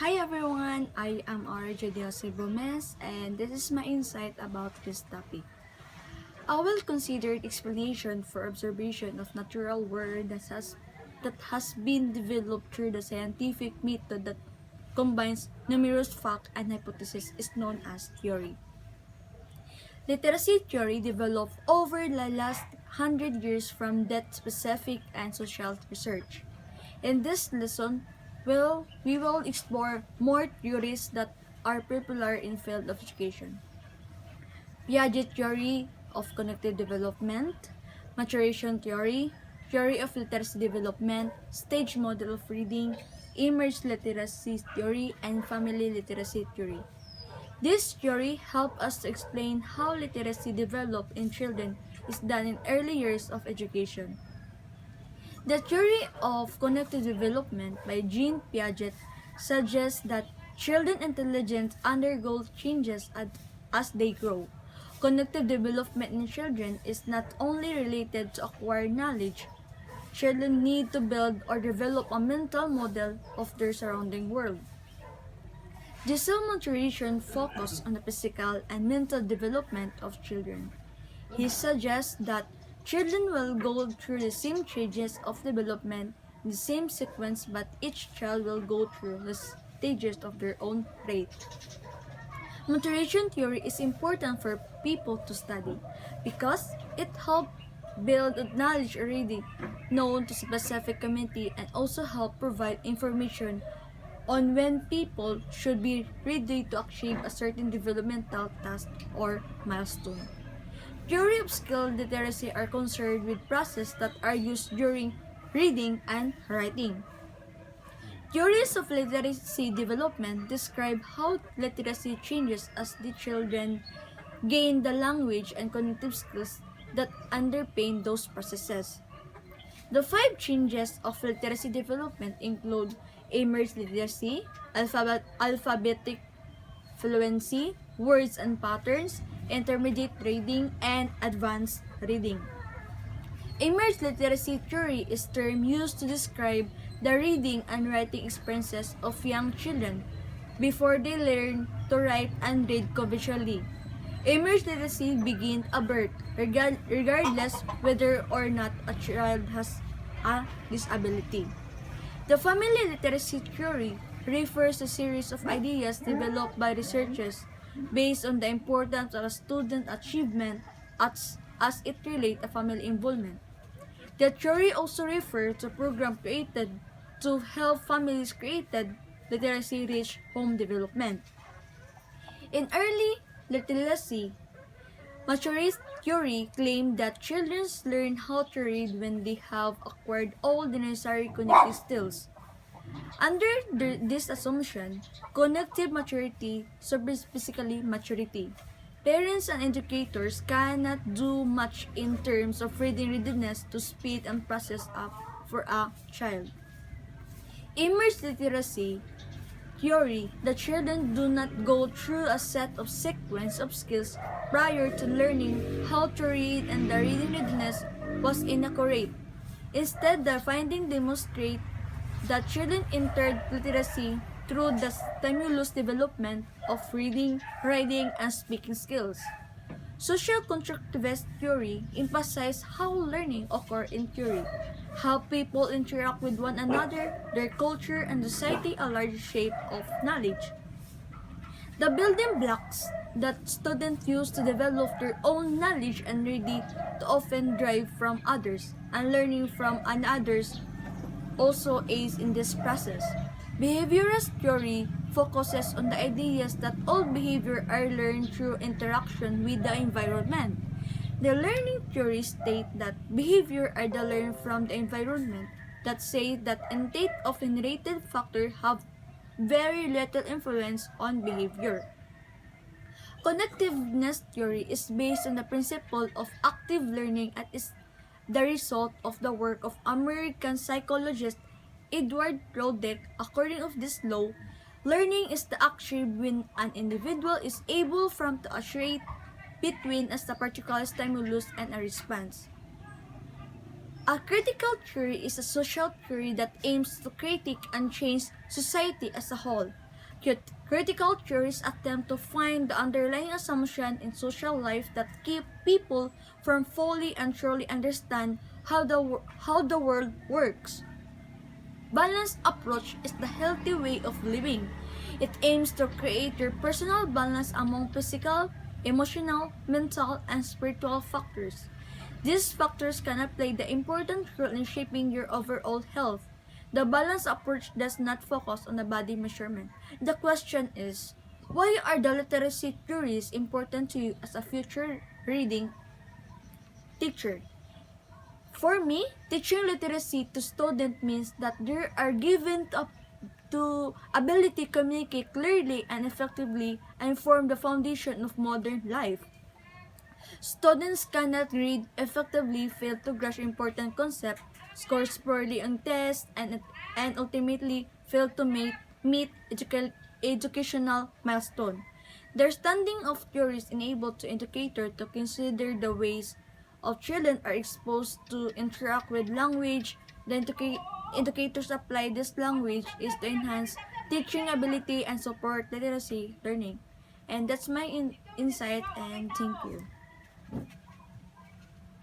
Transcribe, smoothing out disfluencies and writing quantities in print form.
Hi everyone, I am Aurora Jose Gomez and this is my insight about this topic. I will consider explanation for observation of natural world that has been developed through the scientific method that combines numerous facts and hypotheses is known as theory. Literacy theory developed over the last 100 years from that specific and social research. In this lesson, we will explore more theories that are popular in field of education. Piaget theory of cognitive development, maturation theory, theory of literacy development, stage model of reading, immerse literacy theory, and family literacy theory. This theory helps us to explain how literacy developed in children is done in early years of education. The theory of cognitive development by Jean Piaget suggests that children's intelligence undergoes changes as they grow. Cognitive development in children is not only related to acquire knowledge. Children need to build or develop a mental model of their surrounding world. Giselle maturation focuses on the physical and mental development of children. He suggests that children will go through the same stages of development in the same sequence, but each child will go through the stages of their own rate. Maturation theory is important for people to study because it helps build knowledge already known to specific community and also help provide information on when people should be ready to achieve a certain developmental task or milestone. Theory of skill literacy are concerned with processes that are used during reading and writing. Theories of literacy development describe how literacy changes as the children gain the language and cognitive skills that underpin those processes. The 5 changes of literacy development include immerse literacy, alphabetic fluency, words and patterns, intermediate reading, and advanced reading. Immerse literacy theory is term used to describe the reading and writing experiences of young children before they learn to write and read conventionally. Immerse literacy begins at birth, regardless whether or not a child has a disability. The family literacy theory refers to a series of ideas developed by researchers based on the importance of a student achievement as it relates to family involvement. The theory also refers to programs created to help families created literacy reach home development. In early literacy, Maturist theory claimed that children learn how to read when they have acquired all the necessary cognitive skills. Under this assumption, cognitive maturity surpasses physical maturity. Parents and educators cannot do much in terms of reading readiness to speed and process up for a child. Immerse literacy theory, the children do not go through a set of sequence of skills prior to learning how to read, and the reading readiness was inaccurate. Instead, the findings demonstrate that children entered literacy through the stimulus development of reading, writing, and speaking skills. Social constructivist theory emphasizes how learning occurs in theory, how people interact with one another, their culture, and society a large shape of knowledge. The building blocks that students use to develop their own knowledge and ready to often derive from others, and learning from others also aids in this process. Behaviorist theory focuses on the ideas that all behavior are learned through interaction with the environment. The learning theories state that behavior are the learned from the environment, that say that innate of inherited factors have very little influence on behavior. Connectiveness theory is based on the principle of active learning and is the result of the work of American psychologist Edward Rodek. According to this law, learning is the action when an individual is able to associate between a particular stimulus and a response. A critical theory is a social theory that aims to critique and change society as a whole. Critical theories attempt to find the underlying assumption in social life that keep people from fully and truly understand how the world works. Balanced approach is the healthy way of living. It aims to create your personal balance among physical, emotional, mental, and spiritual factors. These factors can play the important role in shaping your overall health. The balanced approach does not focus on the body measurement. The question is, why are the literacy theories important to you as a future reading teacher? For me, teaching literacy to students means that they are given to ability to communicate clearly and effectively and form the foundation of modern life. Students cannot read effectively, fail to grasp important concepts, score poorly on tests, and ultimately fail to educational milestone. The understanding of theories enables the educator to consider the ways of children are exposed to interact with language. The educators apply this language is to enhance teaching ability and support literacy learning. And that's my insight, and thank you.